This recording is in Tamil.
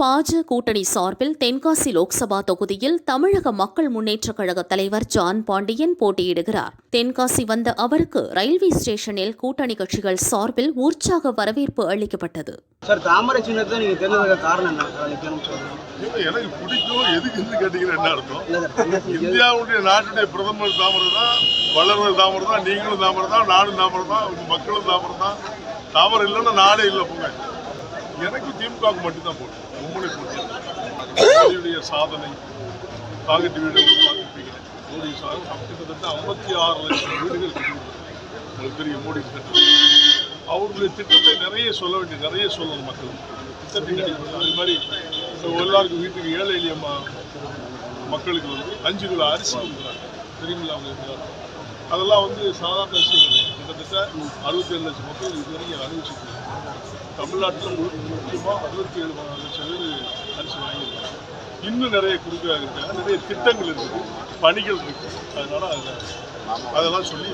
பாஜ கூட்டணி சார்பில் தென்காசி லோக்சபா தொகுதியில் தமிழக மக்கள் முன்னேற்றக் கழக தலைவர் ஜான் பாண்டியன் போட்டியிடுகிறார். தென்காசி வந்த அவருக்கு ரயில்வே ஸ்டேஷனில் கூட்டணி கட்சிகள் சார்பில் உற்சாக வரவேற்பு அளிக்கப்பட்டது. சார், தாமரை சின்னத்தை நீங்க தேர்ந்தெடுக்க காரணம் என்ன? எனக்கு பிடிக்கும். எதுக்கு கேட்டீங்கன்னா என்ன அர்த்தம்? இந்தியாவுடைய நாட்டுடைய பிரதமர் தாமரை தான், வளர்வர் தாமரை தான், நீங்களும் தாமரை தான், நானும் தாமரை தான், மக்களும் தாமரை தான். தாமரை இல்லைன்னா நாடே இல்லை. போங்க, எனக்கு திமுகவுக்கு மட்டும்தான் போட்டு உங்களுடைய போட்டி சாதனை தாகட்டு வீடு பார்த்துருப்பீங்க. மோடி சாதனை கிட்டத்தட்ட 56 லட்சம் வீடுகள் உங்களுக்கு தெரியும். மோடி திட்டம், அவருடைய திட்டத்தை நிறைய சொல்ல வேண்டிய, நிறைய சொல்லணும் மக்கள் திட்டத்தின் அடிப்படையில். அது மாதிரி எல்லாருக்கும் வீட்டுக்கு ஏழை எளிய மக்களுக்கு 5 கிலோ அரிசி கொடுக்குறாங்க, தெரியுங்களா? அவங்க அதெல்லாம் சாதாரண விஷயம் இல்லை. கிட்டத்தட்ட 67 லட்சம் மக்கள் இதுவரைக்கும் அனுபவிச்சுருக்காங்க. தமிழ்நாட்டில் முக்கியமாக 67 லட்சம் பேர் அரிசி வாங்கியிருக்காங்க. இன்னும் நிறைய கொடுக்குறாங்க. நிறைய திட்டங்கள் இருக்குது, பணிகள் இருக்குது. அதனால அதெல்லாம் சொல்லி